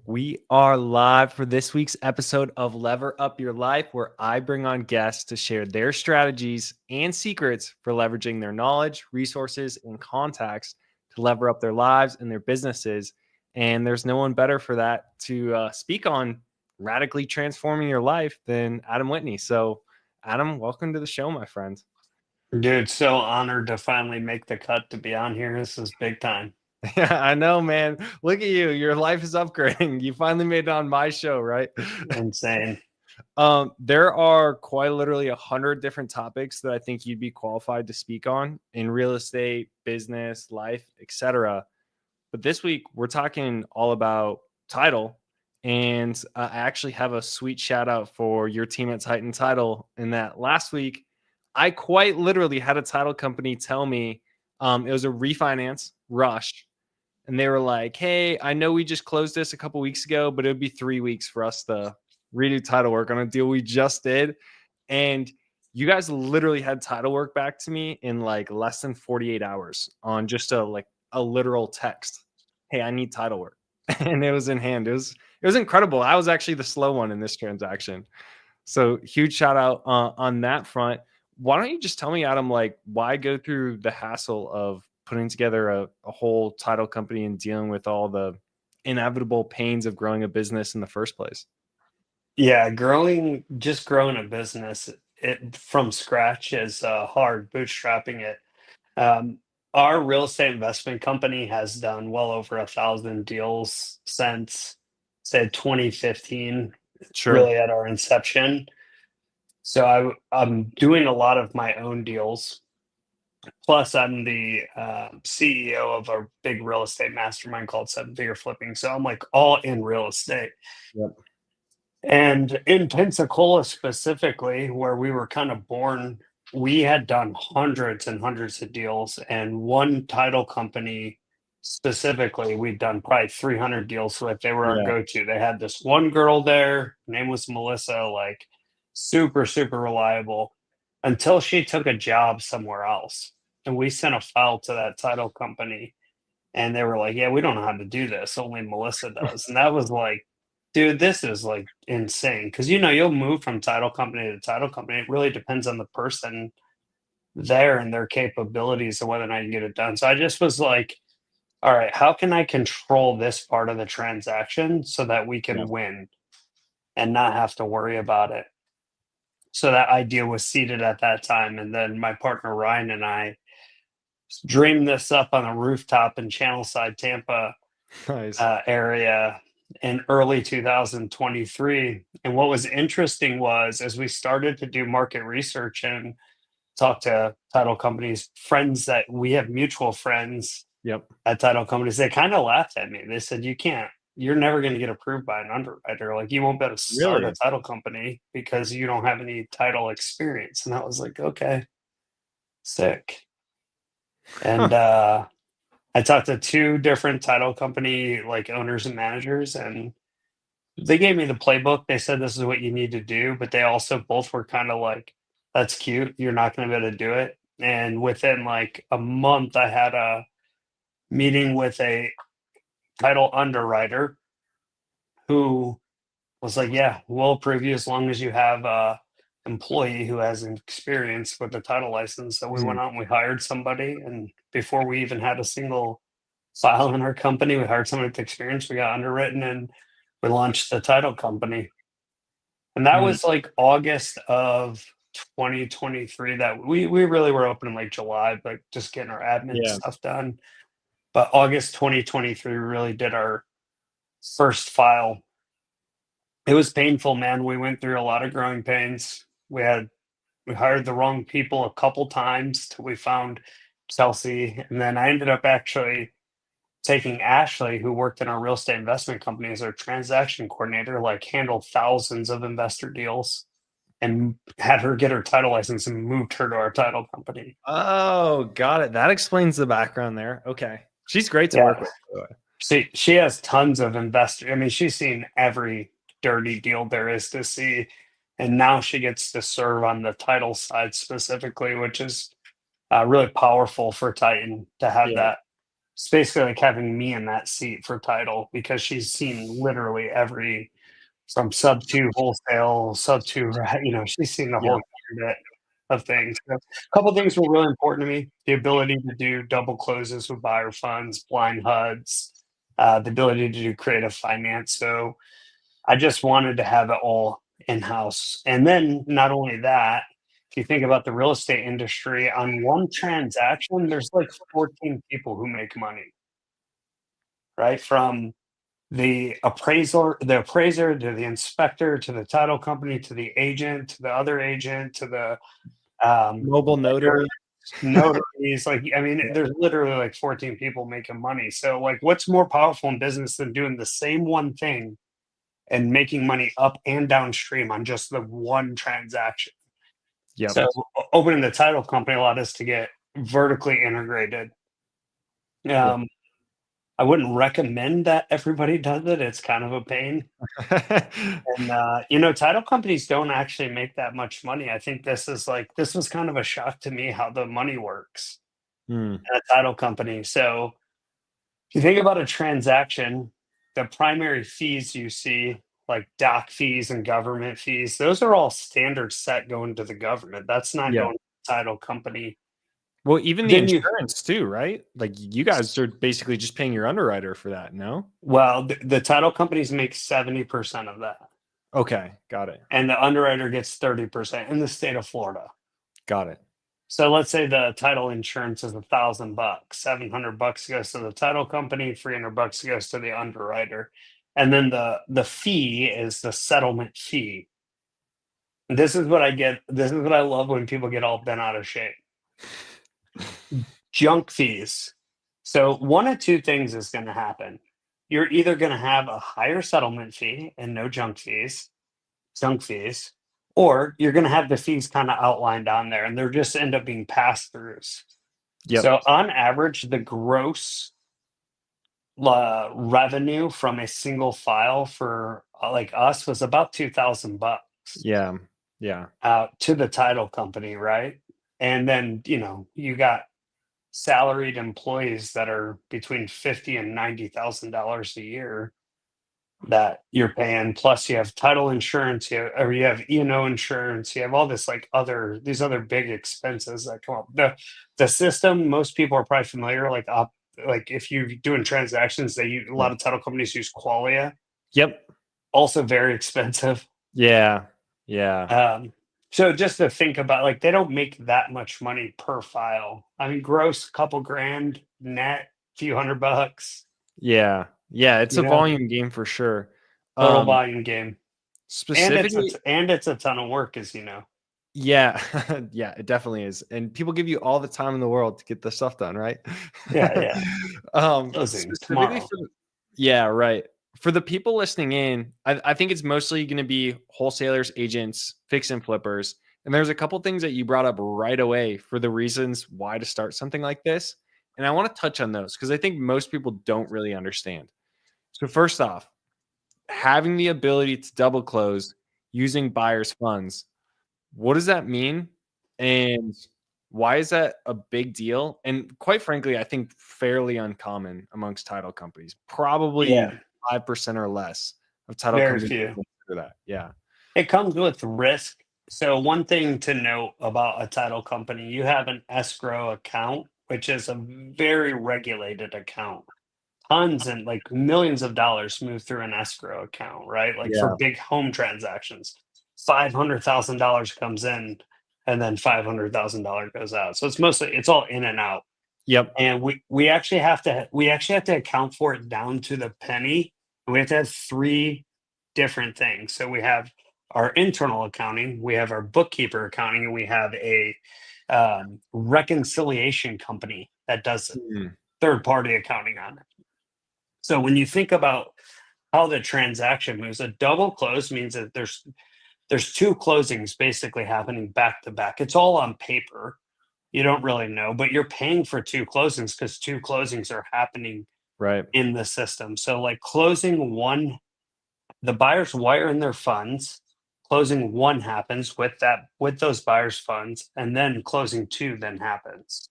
We are live for this week's episode of Lever Up Your Life, where I bring on guests to share their strategies and secrets for leveraging their knowledge, resources, and contacts to lever up their lives and their businesses. And there's no one better for that to speak on radically transforming your life than Adam Whitney. So, Adam, welcome to the show, my friend. Dude, so honored to finally make the cut to be on here. This is big time. Yeah, I know, man. Look at you. Your life is upgrading. You finally made it on my show, right? Insane. There are quite literally 100 different topics that I think you'd be qualified to speak on in real estate, business, life, etc. But this week we're talking all about title, and I actually have a sweet shout out for your team at Titan Title. In that last week, I quite literally had a title company tell me it was a refinance rush, and they were like, "Hey, I know we just closed this a couple weeks ago, but it would be 3 weeks for us to redo title work on a deal we just did." And you guys literally had title work back to me in like less than 48 hours on just a literal text. Hey, I need title work. And it was in hand. It was incredible. I was actually the slow one in this transaction. So huge shout out on that front. Why don't you just tell me, Adam, like why go through the hassle of putting together a whole title company and dealing with all the inevitable pains of growing a business in the first place? Yeah, just growing a business from scratch is hard, bootstrapping it. Um, our real estate investment company has done well over 1,000 deals since, say, 2015, Sure. really at our inception. So I'm doing a lot of my own deals. Plus, I'm the CEO of a big real estate mastermind called Seven Figure Flipping. So I'm like all in real estate. Yep. And in Pensacola specifically, where we were kind of born, we had done hundreds and hundreds of deals. And one title company specifically, we'd done probably 300 deals with. They were our Yeah. go to. They had this one girl there, her name was Melissa, like super, super reliable until she took a job somewhere else. And we sent a file to that title company and they were like, "Yeah, we don't know how to do this. Only Melissa does." And that was like, dude, this is like insane. Cause you'll move from title company to title company. It really depends on the person there and their capabilities and whether or not you get it done. So I just was like, all right, how can I control this part of the transaction so that we Yeah. can win and not have to worry about it? So that idea was seeded at that time. And then my partner Ryan and I dreamed this up on a rooftop in Channelside, Tampa Nice. area in early 2023. And what was interesting was as we started to do market research and talk to title companies, friends that we have mutual friends Yep. at title companies, they kind of laughed at me. They said, you're never going to get approved by an underwriter. Like you won't be able to start a Really? title company because you don't have any title experience. And I was like, okay, sick. And I talked to two different title company like owners and managers, and they gave me the playbook. They said this is what you need to do, but they also both were kind of like, "That's cute. You're not going to be able to do it." And within like a month, I had a meeting with a title underwriter who was like, "Yeah, we'll approve you as long as you have a employee who has experience with the title license." So we Mhm. went out and we hired somebody, and before we even had a single file in our company, we hired somebody with experience. We got underwritten, and we launched the title company. And that Mhm. was like August of 2023 that we really were open in like July, but just getting our admin Yeah. stuff done. But August 2023, we really did our first file. It was painful, man. We went through a lot of growing pains. We hired the wrong people a couple times till we found Chelsea. And then I ended up actually taking Ashley, who worked in our real estate investment company as our transaction coordinator, like handled thousands of investor deals and had her get her title license and moved her to our title company. Oh, got it. That explains the background there. Okay. She's great to work Yeah. with, by the way. She has tons of investor. I mean, she's seen every dirty deal there is to see. And now she gets to serve on the title side specifically, which is really powerful for Titan to have Yeah. that. It's basically like having me in that seat for title because she's seen literally every from sub two wholesale, sub two, right? She's seen the Yeah. whole gamut of things. So, a couple things were really important to me: the ability to do double closes with buyer funds, blind HUDs, the ability to do creative finance. So I just wanted to have it all in house. And then not only that, if you think about the real estate industry, on one transaction, there's like 14 people who make money, right? From the appraiser to the inspector to the title company to the agent to the other agent to the Mobile notary. notaries. Like, I mean, Yeah. there's literally like 14 people making money. So, like, what's more powerful in business than doing the same one thing and making money up and downstream on just the one transaction? Yep. So, opening the title company allowed us to get vertically integrated. Um, I wouldn't recommend that everybody does it. It's kind of a pain. And title companies don't actually make that much money. I think this was kind of a shock to me how the money works Hmm. at a title company. So if you think about a transaction, the primary fees you see, like doc fees and government fees, those are all standard set going to the government. That's not Yeah. going to the title company. Well, even the Then you insurance too, right? Like you guys are basically just paying your underwriter for that, no? well, the title companies make 70% of that, Okay, got it. and the underwriter gets 30% in the state of Florida. Got it. So let's say the title insurance is $1,000. $700 goes to the title company, $300 goes to the underwriter, and then the fee is the settlement fee. This is what I get. This is what I love when people get all bent out of shape. Junk fees. So one of two things is going to happen. You're either going to have a higher settlement fee and no junk fees, or you're going to have the fees kind of outlined on there, and they're just end up being pass throughs. Yep. So on average, the gross revenue from a single file for like us was about $2,000 Yeah. Yeah. to the title company, right? And then you got salaried employees that are between $50,000 and $90,000 a year that you're paying. Plus, you have title insurance, or you have E&O insurance. You have all this these other big expenses that come up. The system, most people are probably familiar. Like if you're doing transactions, a Yeah. lot of title companies use Qualia. Yep. Also very expensive. Yeah. Yeah. So just to think about, like, they don't make that much money per file. I mean, gross, couple grand, net, few $100. Yeah. Yeah. It's You a know, volume game for sure. total Um, volume game, and specifically, it's a ton of work, as you know. yeah. Yeah, it definitely is. And people give you all the time in the world to get the stuff done, right? Yeah, yeah. Closing Specifically tomorrow. for yeah, right. For the people listening in, I think it's mostly going to be wholesalers, agents, fix and flippers. And there's a couple things that you brought up right away for the reasons why to start something like this. And I want to touch on those because I think most people don't really understand. So, first off, having the ability to double close using buyer's funds, what does that mean? And why is that a big deal? And quite frankly, I think fairly uncommon amongst title companies. Probably Yeah, 5% or less of title very companies few. consider that. Yeah. It comes with risk. So one thing to note about a title company, you have an escrow account, which is a very regulated account. Tons and like millions of dollars move through an escrow account, right? Like for Yeah. big home transactions, $500,000 comes in, and then $500,000 goes out. So it's all in and out. Yep. And we actually have to account for it down to the penny. We have to have three different things. So we have our internal accounting, we have our bookkeeper accounting, and we have a reconciliation company that does Mm, third party accounting on it. So when you think about how the transaction moves, a double close means that there's two closings basically happening back to back. It's all on paper. You don't really know, but you're paying for two closings because two closings are happening right. in the system. So like closing one, the buyers wire in their funds, closing one happens with those buyers' funds, and then closing two then happens.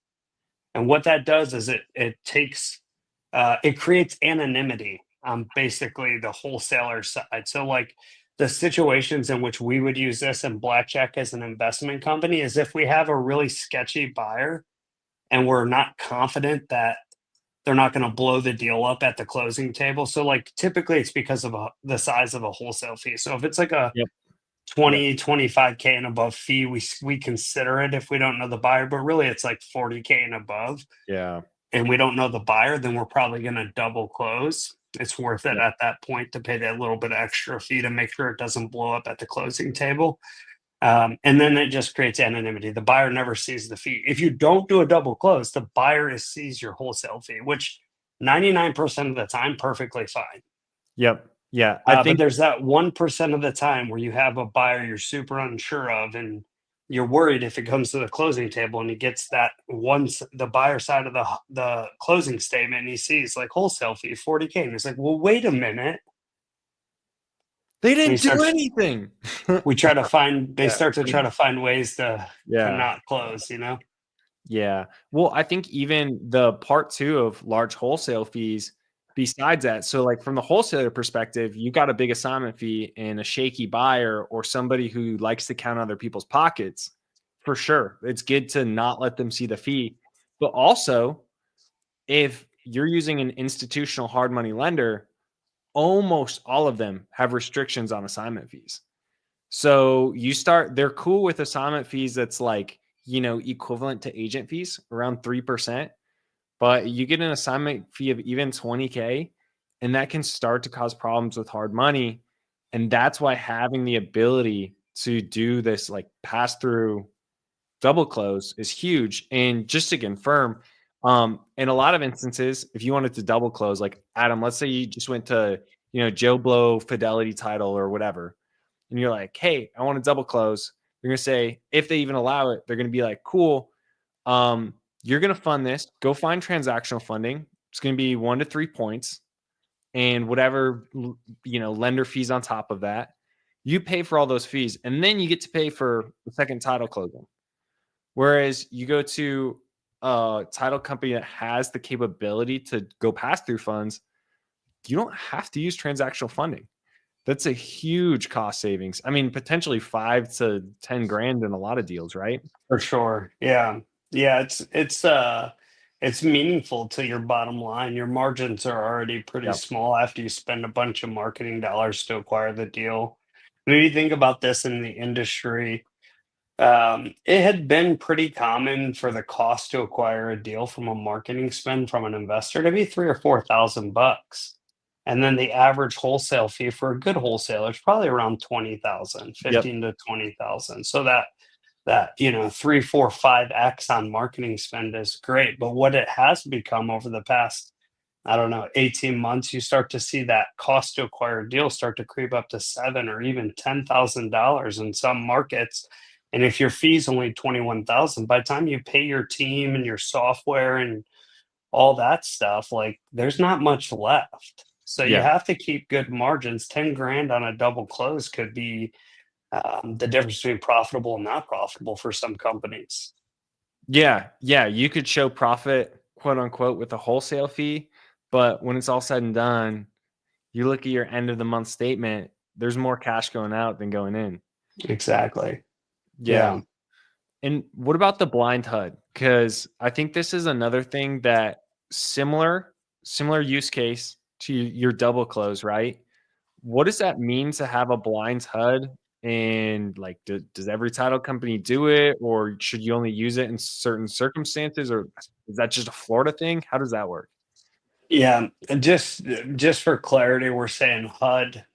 And what that does is it takes it creates anonymity on basically the wholesaler side. So like the situations in which we would use this in blackjack as an investment company is if we have a really sketchy buyer and we're not confident that they're not going to blow the deal up at the closing table. So like typically it's because of the size of a wholesale fee. So if it's like a Yep. Yep. 25K and above fee, we consider it if we don't know the buyer, but really it's like 40K and above Yeah. and we don't know the buyer, then we're probably going to double close. It's worth it Yep. at that point to pay that little bit of extra fee to make sure it doesn't blow up at the closing table. And then it just creates anonymity. The buyer never sees the fee. If you don't do a double close, the buyer sees your wholesale fee, which 99% of the time, perfectly fine. Yep. Yeah. I But think there's that 1% of the time where you have a buyer you're super unsure of, and you're worried if it comes to the closing table and he gets that the buyer side of the closing statement and he sees like wholesale fee 40K and he's like, well, wait a minute. they And he didn't do starts anything. they Yeah. start to try to find ways to Yeah. not close, you know? Yeah. Well, I think even the part two of large wholesale fees, besides that, so like from the wholesaler perspective, you got a big assignment fee and a shaky buyer or somebody who likes to count other people's pockets, for sure. It's good to not let them see the fee. But also, if you're using an institutional hard money lender, almost all of them have restrictions on assignment fees. So they're cool with assignment fees that's like, equivalent to agent fees around 3%, but you get an assignment fee of even 20K, and that can start to cause problems with hard money. And that's why having the ability to do this like pass through double close is huge. And just to confirm, in a lot of instances, if you wanted to double close, like Adam, let's say you just went to, Joe Blow Fidelity Title or whatever, and you're like, hey, I want to double close. They're going to say, if they even allow it, they're going to be like, cool. You're going to fund this. Go find transactional funding. It's going to be 1 to 3 points and whatever, lender fees on top of that. You pay for all those fees, and then you get to pay for the second title closing. Whereas you go to a title company that has the capability to go pass through funds, you don't have to use transactional funding. That's a huge cost savings. I mean, potentially 5 to 10 grand in a lot of deals, right? For sure. Yeah. Yeah, it's meaningful to your bottom line. Your margins are already pretty Yep. small after you spend a bunch of marketing dollars to acquire the deal. When you think about this in the industry, it had been pretty common for the cost to acquire a deal from a marketing spend from an investor to be 3 or 4 thousand bucks. And then the average wholesale fee for a good wholesaler is probably around 20,000, Yep. 15 to 20,000. So that 3 4 5x on marketing spend is great, but what it has become over the past, I don't know, 18 months, you start to see that cost to acquire a deal start to creep up to seven or even $10,000 in some markets. And if your fee's only 21,000, by the time you pay your team and your software and all that stuff, like there's not much left. So you Yeah. have to keep good margins. 10 grand on a double close could be the difference between profitable and not profitable for some companies. Yeah. Yeah. You could show profit, quote unquote, with a wholesale fee. But when it's all said and done, you look at your end of the month statement, there's more cash going out than going in. Exactly. Yeah. Yeah. And what about the blind HUD? Because I think this is another thing that similar use case to your double close, right? What does that mean to have a blind HUD? And like, does every title company do it, or should you only use it in certain circumstances, or is that just a Florida thing? How does that work? Yeah. And just for clarity, we're saying HUD,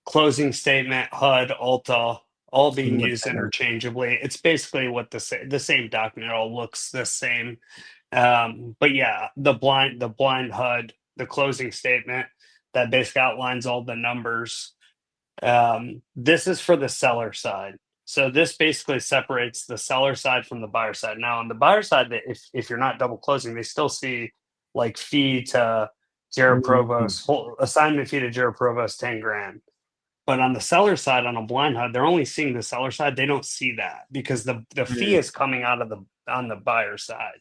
closing statement, HUD, Alta, all being used Independent. interchangeably. It's basically what the same document all looks the same. But yeah, the blind HUD, the closing statement that basically outlines all the numbers. This is for the seller side. So this basically separates the seller side from the buyer side. Now, on the buyer side, that if you're not double closing, they still see like fee to Jared Mhm. Provost, whole assignment fee to Jared Provost, 10 grand. But on the seller side, on a blind HUD, they're only seeing the seller side. They don't see that because the fee Mm. is coming out of the on the buyer side.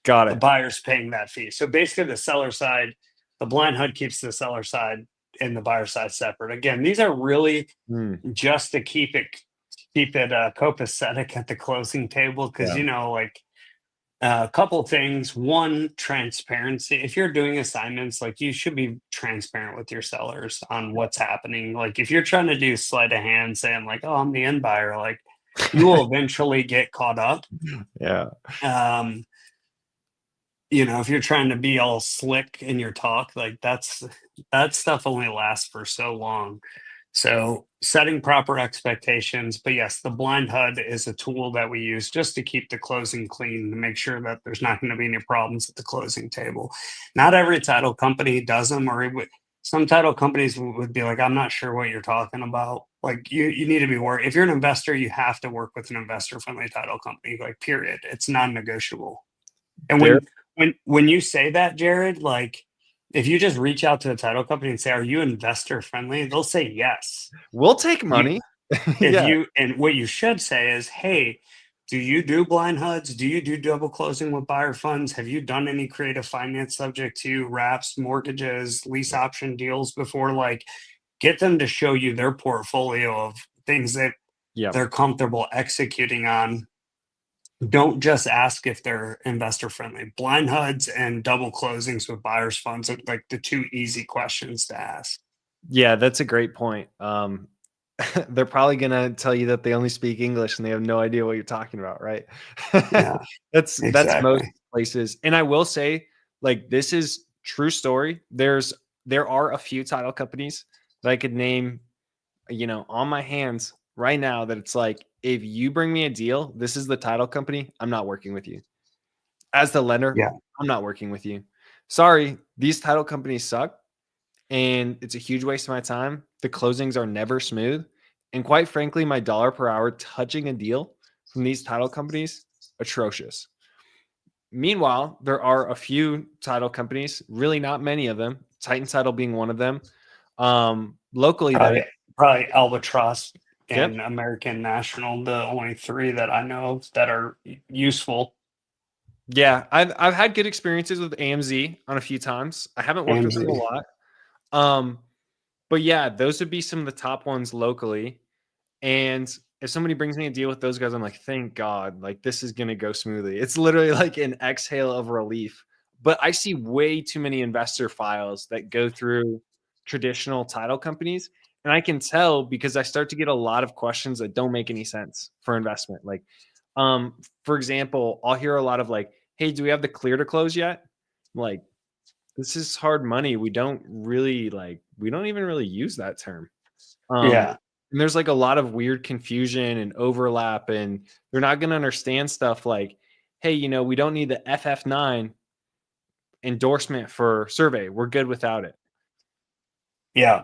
Got the it. buyer's paying that fee. So basically, the seller side, the blind HUD keeps the seller side and the buyer side separate. Again, these are really Mm, just to keep it copacetic at the closing table, because yeah. like a couple things. One, transparency. If you're doing assignments, like, you should be transparent with your sellers on what's happening. Like, if you're trying to do sleight of hand saying like, oh, I'm the end buyer, like, you will eventually get caught up. Yeah. um if you're trying to be all slick in your talk, like, that stuff only lasts for so long. So setting proper expectations. But yes, the blind HUD is a tool that we use just to keep the closing clean, to make sure that there's not going to be any problems at the closing table. Not every title company does them, or some title companies would be like, I'm not sure what you're talking about. Like, you need to be worried. If you're an investor, you have to work with an investor friendly title company, like, period. It's non-negotiable. And There when you say that, Jared, like, if you just reach out to a title company and say, "Are you investor friendly?" They'll say yes. we'll take You money. if Yeah. you and what you should say is, "Hey, do you do blind HUDs? Do you do double closing with buyer funds? Have you done any creative finance subject to wraps, mortgages, lease option deals before?" Like, get them to show you their portfolio of things that Yeah. they're comfortable executing on. Don't just ask if they're investor friendly. Blind HUDs and double closings with buyers funds are like the two easy questions to ask. Yeah, that's a great point. They're probably gonna tell you that they only speak English and they have no idea what you're talking about, right? Yeah, That's most exactly. places. And I will say, like, this is true story. There are a few title companies that I could name, on my hands right now that it's like, if you bring me a deal, this is the title company, I'm not working with you. As the lender, Yeah. I'm not working with you. Sorry, these title companies suck and it's a huge waste of my time. The closings are never smooth. And quite frankly, my dollar per hour touching a deal from these title companies, atrocious. Meanwhile, there are a few title companies, really not many of them, Titan Title being one of them. Locally, that is, Probably Albatross yep. and American National, the only three that I know of that are useful. Yeah, I've had good experiences with AMZ on a few times. I haven't worked with AMZ. them a lot. Um, but yeah, those would be some of the top ones locally. And if somebody brings me a deal with those guys, I'm like, thank God, like, this is gonna go smoothly. It's literally like an exhale of relief. But I see way too many investor files that go through traditional title companies. And I can tell because I start to get a lot of questions that don't make any sense for investment. Like, for example, I'll hear a lot of like, hey, do we have the clear to close yet? I'm like, this is hard money. We don't even really use that term. Yeah. And there's like a lot of weird confusion and overlap, and they're not going to understand stuff like, hey, we don't need the FF9 endorsement for survey. We're good without it. Yeah.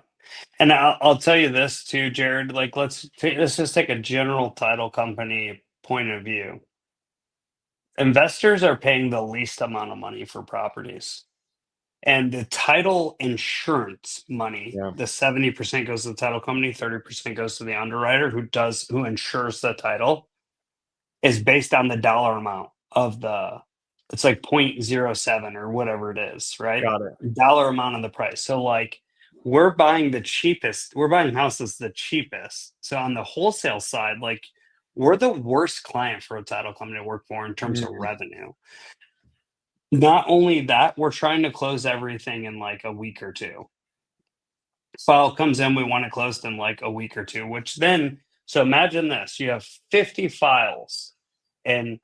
And I'll tell you this too, Jared. Like, let's just take a general title company point of view. Investors are paying the least amount of money for properties. And the title insurance money, Yeah. the 70% goes to the title company, 30% goes to the underwriter who insures the title, is based on the dollar amount of it's like 0.07 or whatever it is, right? Got it. Dollar amount of the price. So, like, we're buying houses the cheapest. So on the wholesale side, like, we're the worst client for a title company to work for in terms of Mm, revenue. Not only that, we're trying to close everything in like a week or two. File comes in, we want to close in like a week or two, which then, so imagine this, you have 50 files and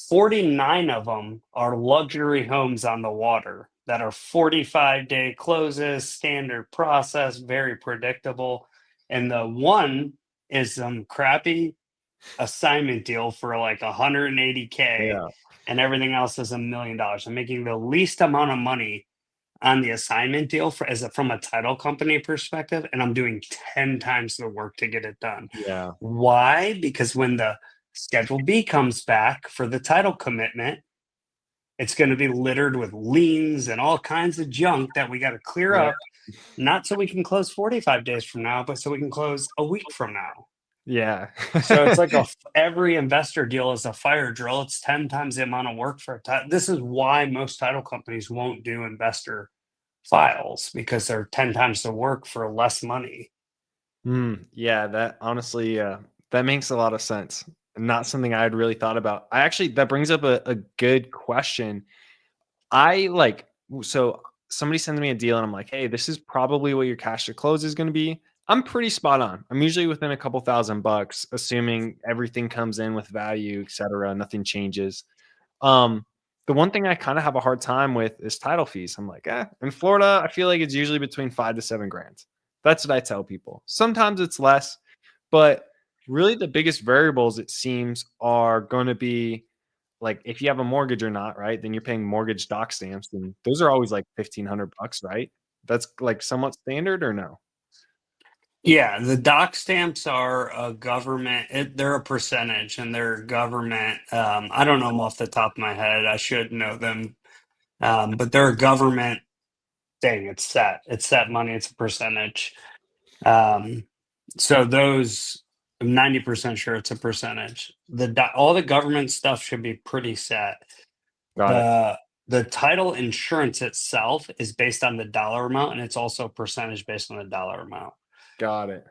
49 of them are luxury homes on the water that are 45-day closes, standard process, very predictable. And the one is some crappy assignment deal for like 180K, yeah. and everything else is $1 million. I'm making the least amount of money on the assignment deal from a title company perspective, and I'm doing 10 times the work to get it done. Yeah. Why? Because when the Schedule B comes back for the title commitment, it's going to be littered with liens and all kinds of junk that we got to clear Yeah. up, not so we can close 45 days from now, but so we can close a week from now. Yeah. So it's like every investor deal is a fire drill. It's 10 times the amount of work for a title. This is why most title companies won't do investor files, because they're 10 times the work for less money. Yeah, that honestly, that makes a lot of sense. Not something I had really thought about. I actually, that brings up a good question. I like, so somebody sends me a deal and I'm like, hey, this is probably what your cash to close is going to be. I'm pretty spot on. I'm usually within a couple $1,000, assuming everything comes in with value, et cetera. Nothing changes. Um, the one thing I kind of have a hard time with is title fees. I'm like, in Florida, I feel like it's usually between 5 to 7 grand. That's what I tell people. Sometimes it's less, but really the biggest variables, it seems, are going to be like if you have a mortgage or not, right? Then you're paying mortgage doc stamps, and those are always like $1,500, right? That's like somewhat standard or no? Yeah, the doc stamps are a government, they're a percentage and they're government. I don't know them off the top of my head. I should know them. But they're a government thing. It's set money, it's a percentage. Um, so those, I'm 90% sure it's a percentage. All the government stuff should be pretty set. Got it. The the title insurance itself is based on the dollar amount, and it's also a percentage based on the dollar amount. Got it.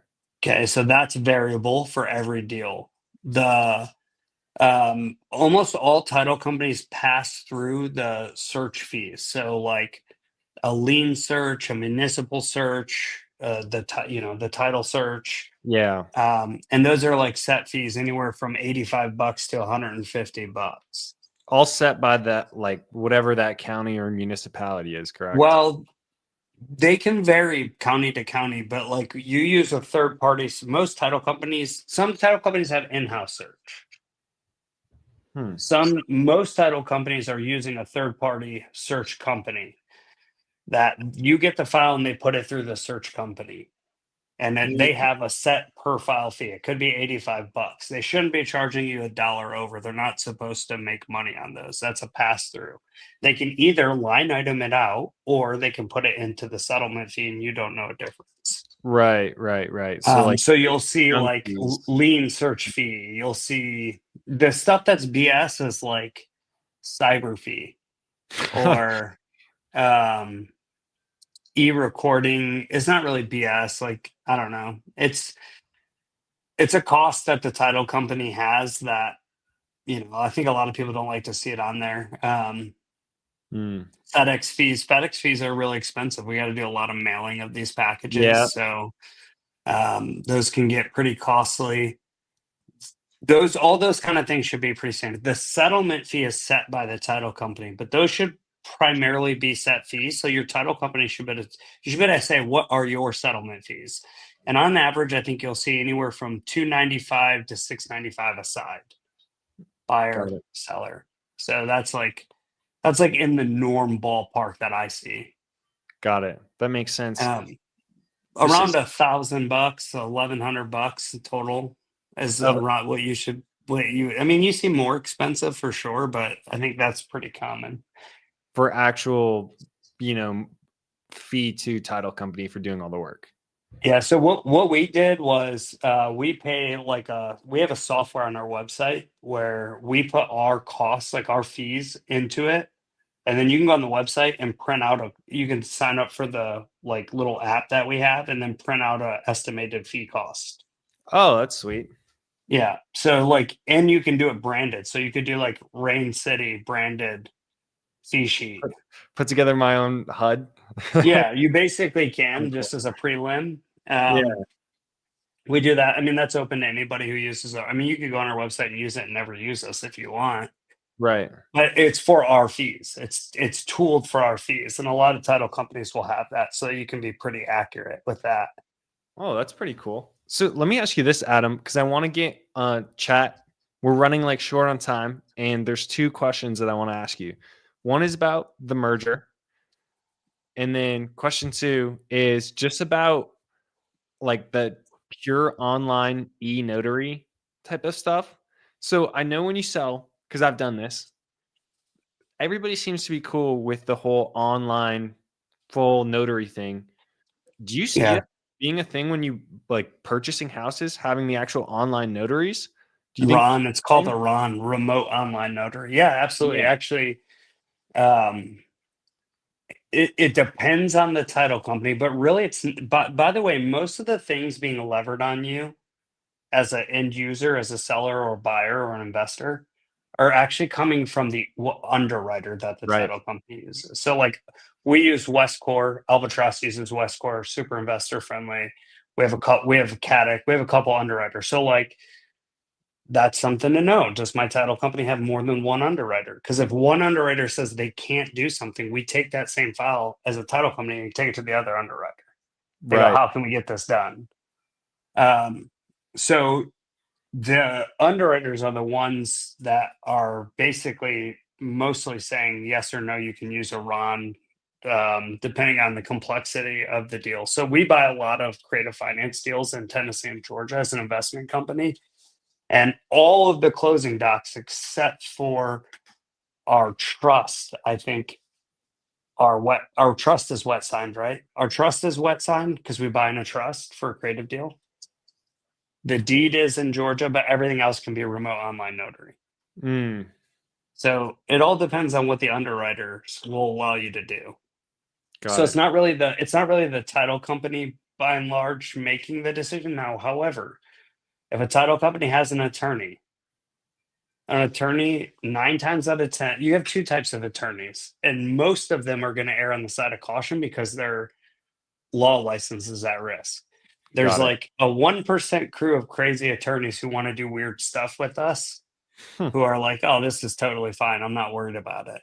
Okay, so that's variable for every deal. The almost all title companies pass through the search fees. So like a lien search, a municipal search, the title search, Yeah. and those are like set fees anywhere from $85 to $150. All set by that, like whatever that county or municipality is, correct? Well, they can vary county to county, but like you use a third party. Most title companies, some title companies have in-house search. Hmm. Most title companies are using a third party search company that you get the file and they put it through the search company. And then they have a set per file fee. It could be $85. They shouldn't be charging you $1 over. They're not supposed to make money on those. That's a pass through. They can either line item it out or they can put it into the settlement fee and you don't know a difference. Right, right, right. So like So you'll see junk like fees. lien search fee. You'll see the stuff that's BS is like cyber fee or um e-recording. It's not really BS. Like, I don't know. It's a cost that the title company has that, I think a lot of people don't like to see it on there. Hmm. FedEx fees are really expensive. We got to do a lot of mailing of these Yeah, packages, so those can get pretty costly. All those kind of things should be pretty standard. The settlement fee is set by the title company, but those should primarily be set fees. So your title company you should be able to say, what are your settlement fees? And on average, I think you'll see anywhere from 295 to 695 a side, got buyer, it. seller. So that's like in the norm ballpark that I see. Got it. That makes sense. Um, This Around is $1,000, $1,100 total is uh, around what you should. What you, I mean, you see more expensive for sure, but I think that's pretty common. for actual, you know, fee to title company for doing all the work. Yeah. So what we did was we pay we have a software on our website where we put our costs, like our fees, into it. And then you can go on the website and print out you can sign up for the like little app that we have and then print out a estimated fee cost. Oh, that's sweet. Yeah. So like, and you can do it branded. So you could do like Rain City branded fee sheet. Put together my own HUD. Yeah, you basically Kinda can cool. just as a prelim. Yeah, We do that. I mean, that's open to anybody who uses it. I mean, you could go on our website and use it and never use us if you want. right. But it's for our fees. It's tooled for our fees. And a lot of title companies will have that. So you can be pretty accurate with that. Oh, that's pretty cool. So let me ask you this, Adam, because I want to get chat. We're running like short on time, and there's two questions that I want to ask you. One is about the merger, and then question two is just about like the pure online e-notary type of stuff. So I know when you sell, because I've done this, everybody seems to be cool with the whole online full notary thing. Do you see Yeah. that being a thing when you like purchasing houses, having the actual online notaries? Do you think Ron, it's called a Ron, remote online notary. Yeah, absolutely. yeah, Actually, um, it depends on the title company, but really it's by the way, most of the things being levered on you as an end user, as a seller or buyer or an investor, are actually coming from the underwriter that the right. title company uses. So, like, we use Westcore, Albatross uses Westcore, super investor friendly. We have Caddick, we have a couple underwriters. So, like, that's something to know. Does my title company have more than one underwriter? Because if one underwriter says they can't do something, we take that same file as a title company and take it to the other underwriter. They go, Right. how can we get this done? Um, so the underwriters are the ones that are basically mostly saying yes or no, you can use a RON, depending on the complexity of the deal. So we buy a lot of creative finance deals in Tennessee and Georgia as an investment company. And all of the closing docs, except for our trust, I think our trust is wet signed, right? Our trust is wet signed because we buy in a trust for a creative deal. The deed is in Georgia, but everything else can be a remote online notary. Mm, So it all depends on what the underwriters will allow you to do. So got it. it's not really the title company by and large making the decision now. However, if a title company has an attorney 9 times out of 10, you have two types of attorneys, and most of them are going to err on the side of caution because their law license is at risk. There's Got it. like a 1% crew of crazy attorneys who want to do weird stuff with us, Hmm. who are like, oh, this is totally fine. I'm not worried about it.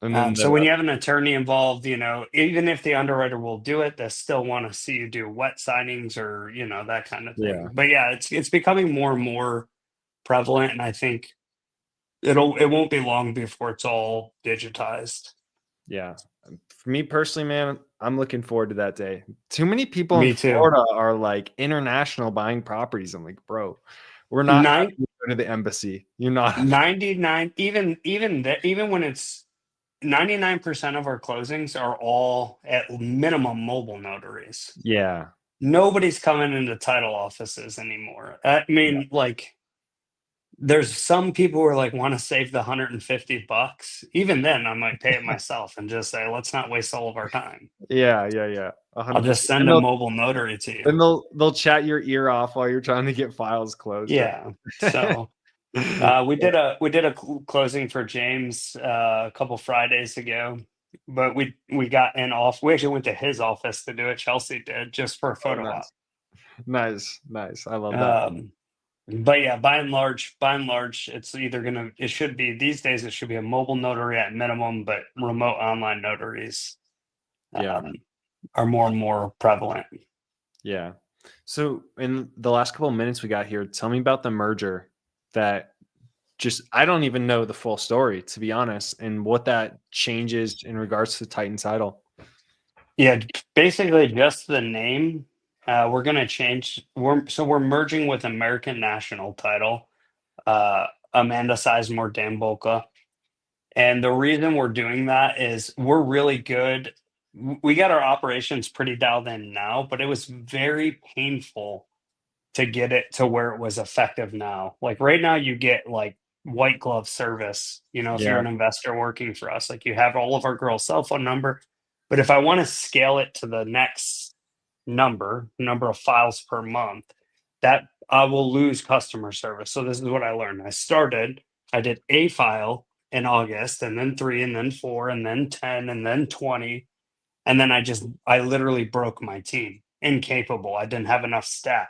And then So when you have an attorney involved, even if the underwriter will do it, they still want to see you do wet signings or that kind of yeah, thing. But yeah, it's becoming more and more prevalent, and I think it won't be long before it's all digitized. yeah. For me personally, man, I'm looking forward to that day. Too many people in Me too. Florida are like international buying properties. I'm like, bro, we're not having Nine, you go to the embassy. You're not. 99, even when it's 99% of our closings are all at minimum mobile notaries. Yeah. Nobody's coming into title offices anymore. I Yeah. mean, like, there's some people who are like want to save the $150. Even then, I might pay it myself and just say, let's not waste all of our time. Yeah. Yeah. Yeah. I'll just 100%. send a mobile notary to you. And they'll chat your ear off while you're trying to get files closed. Yeah. So we did a closing for James a couple Fridays ago, but we got in off. We actually went to his office to do it. Chelsea did just for a Oh, photo op. nice. Nice. Nice. I love that. Um, but yeah, by and large, it should be these days. It should be a mobile notary at minimum, but remote online notaries Yeah. um, are more and more prevalent. Yeah. So in the last couple of minutes we got here, tell me about the merger that just I don't even know the full story, to be honest, and what that changes in regards to Titan title. Yeah, basically just the name. We're gonna change. We're merging with American National Title, Amanda Sizemore, Dan Bolka, and the reason we're doing that is we're really good. We got our operations pretty dialed in now, but it was very painful to get it to where it was effective now. Like right now, you get like white glove service. If you're Yeah. an investor working for us, like you have all of our girls' cell phone number. But if I want to scale it to the next number of files per month, that I will lose customer service. So this is what I learned. I did a file in August, and then three, and then four, and then 10, and then 20. And then I literally broke my team, incapable. I didn't have enough staff.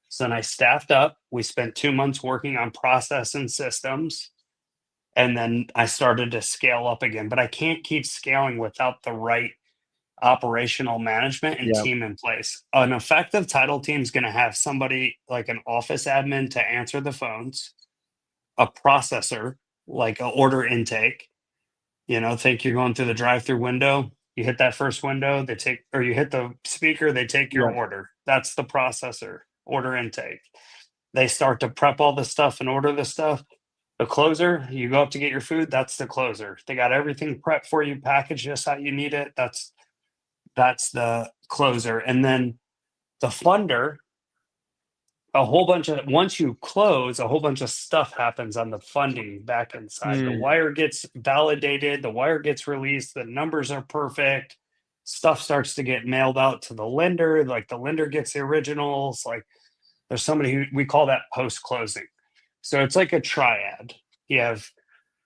So then I staffed up. We spent 2 months working on process and systems. And then I started to scale up again. But I can't keep scaling without the right operational management and Yeah. team in place. An effective title team is going to have somebody like an office admin to answer the phones, a processor, like an order intake. Think you're going through the drive-through window. You hit that first window, or you hit the speaker, they take your Yeah. order. That's the processor, order intake. They start to prep all the stuff and order the stuff. The closer, you go up to get your food, that's the closer. They got everything prepped for you, packaged just how you need it. That's the closer, and then the funder, once you close, a whole bunch of stuff happens on the funding back inside. The Mm, wire gets validated, the wire gets released, the numbers are perfect. Stuff starts to get mailed out to the lender, like the lender gets the originals. Like there's somebody who we call that post closing. So it's like a triad. You have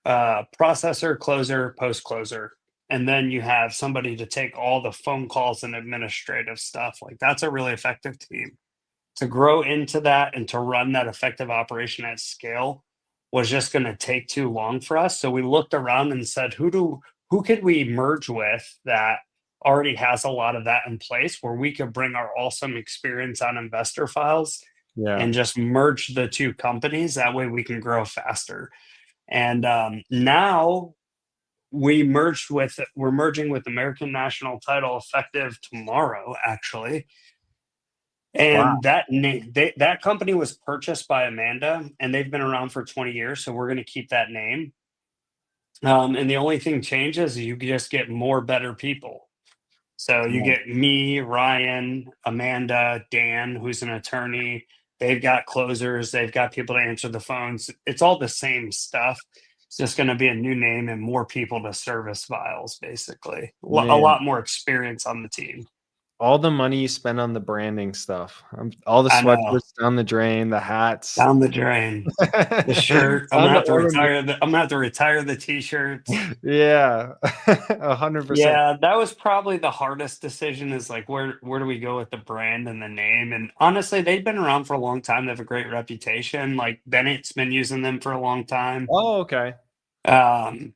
processor, closer, post closer, and then you have somebody to take all the phone calls and administrative stuff. Like that's a really effective team. To grow into that and to run that effective operation at scale was just going to take too long for us. So we looked around and said, who could we merge with that already has a lot of that in place, where we could bring our awesome experience on investor files yeah. and just merge the two companies. That way we can grow faster. And now we're merging with American National Title effective tomorrow, actually. Wow. And that company was purchased by Amanda, and they've been around for 20 years. So we're going to keep that name. And the only thing changes is you just get more better people. So you Yeah. get me, Ryan, Amanda, Dan, who's an attorney. They've got closers. They've got people to answer the phones. It's all the same stuff. It's just going to be a new name and more people to service files, basically. A Man, lot more experience on the team. all the money you spend on the branding stuff, all the I know. sweatshirts down the drain, the hats. Down the drain. The shirt. I'm Time gonna to have to order retire I'm gonna have to retire the t-shirts. Yeah, 100%. Yeah, that was probably the hardest decision, is like where do we go with the brand and the name? And honestly, they've been around for a long time. They have a great reputation. Like Bennett's been using them for a long time. Oh, okay. Um,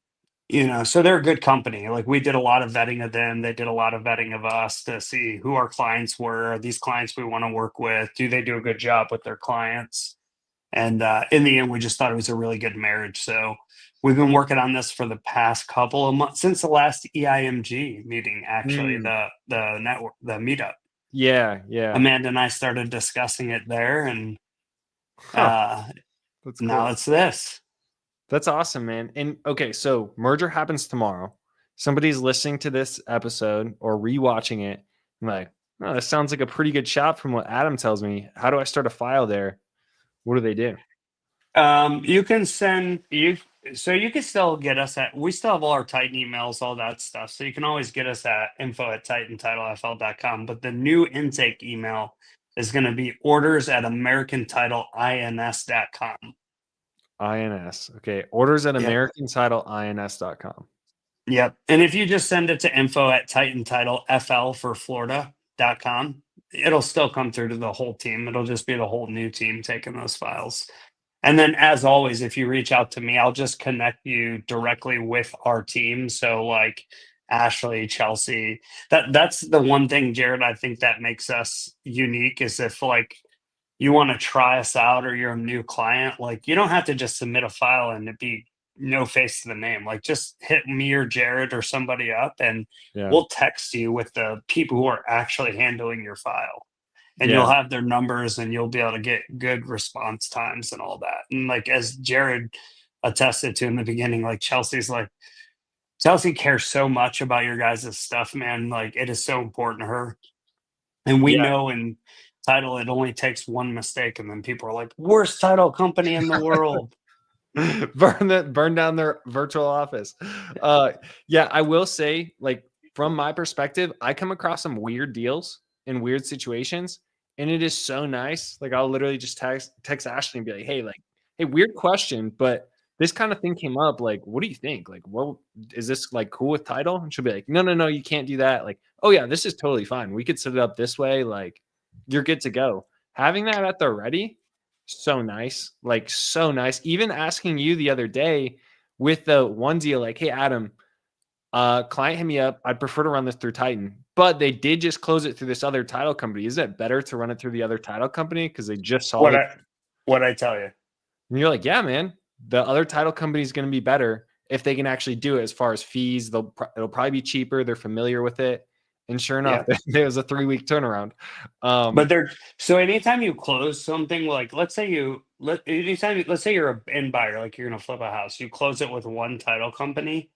so they're a good company. Like we did a lot of vetting of them. They did a lot of vetting of us to see who our clients were. Are these clients we want to work with? Do they do a good job with their clients? And in the end, we just thought it was a really good marriage. So we've been working on this for the past couple of months, since the last EIMG meeting, actually, Mm, the network, the meetup. yeah, yeah. Amanda and I started discussing it there, and Huh, uh, that's now cool. it's this. That's awesome, man. And okay, so merger happens tomorrow. Somebody's listening to this episode or rewatching it. I'm like, oh, that sounds like a pretty good shop from what Adam tells me. How do I start a file there? What do they do? You can send you so you can still get us at we still have all our Titan emails, all that stuff. So you can always get us at info@titantitlefl.com. But the new intake email is going to be orders@americantitleins.com. INS. Okay. Orders at Yep. AmericanTitleINS.com. Yep. And if you just send it to info@titantitlefl for Florida.com, it'll still come through to the whole team. It'll just be the whole new team taking those files. And then, as always, if you reach out to me, I'll just connect you directly with our team. So, like Ashley, Chelsea, that's the one thing, Jared, I think that makes us unique, is if like you want to try us out or you're a new client, like you don't have to just submit a file and it be no face to the name. Like just hit me or Jared or somebody up, and Yeah. we'll text you with the people who are actually handling your file, and you'll Yeah. have their numbers and you'll be able to get good response times and all that. And like as Jared attested to in the beginning, like Chelsea cares so much about your guys' stuff, man. Like it is so important to her. And we Yeah. know in title it only takes one mistake and then people are like, worst title company in the world. Burn down their virtual office. Yeah, I will say, like, from my perspective, I come across some weird deals in weird situations, and it is so nice. Like, I'll literally just text Ashley and be like, hey, weird question, but this kind of thing came up. Like, what do you think? Like, what is this like cool with title? And she'll be like, no, you can't do that. Like, oh yeah, this is totally fine. We could set it up this way. Like, you're good to go. Having that at the ready, so nice, like so nice. Even asking you the other day with the one deal, like, hey Adam, client hit me up. I'd prefer to run this through Titan, but they did just close it through this other title company. Is it better to run it through the other title company because they just saw What the? I what I tell you. And you're like, yeah, man, the other title company is going to be better if they can actually do it. As far as fees, it'll probably be cheaper. They're familiar with it, and sure enough, Yeah. there was a 3-week turnaround. But so anytime you close something, like let's say let's say you're a end buyer, like you're gonna flip a house, you close it with one title company.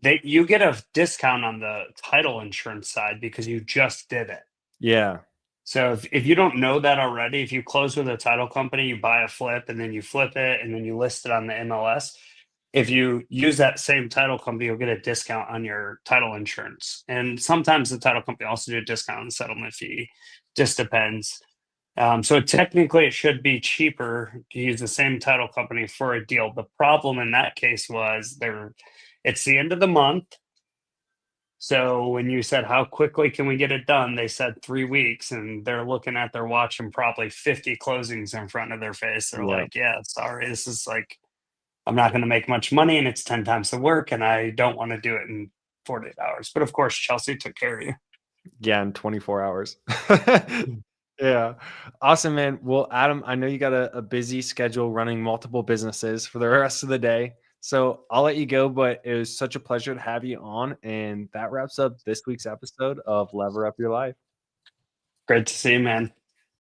you get a discount on the title insurance side because you just did it. Yeah. So if you don't know that already, if you close with a title company, you buy a flip and then you flip it and then you list it on the MLS. If you use that same title company, you'll get a discount on your title insurance. And sometimes the title company also do a discount on the settlement fee. Just depends. So technically, it should be cheaper to use the same title company for a deal. The problem in that case was it's the end of the month. So when you said, how quickly can we get it done? They said 3 weeks, and they're looking at their watch and probably 50 closings in front of their face. They're Yeah. like, yeah, sorry, this is like, I'm not going to make much money and it's 10 times the work, and I don't want to do it in 48 hours. But of course, Chelsea took care of you. Yeah, in 24 hours. Mm. Yeah. Awesome, man. Well, Adam, I know you got a busy schedule running multiple businesses for the rest of the day. So I'll let you go, but it was such a pleasure to have you on. And that wraps up this week's episode of Lever Up Your Life. Great to see you, man.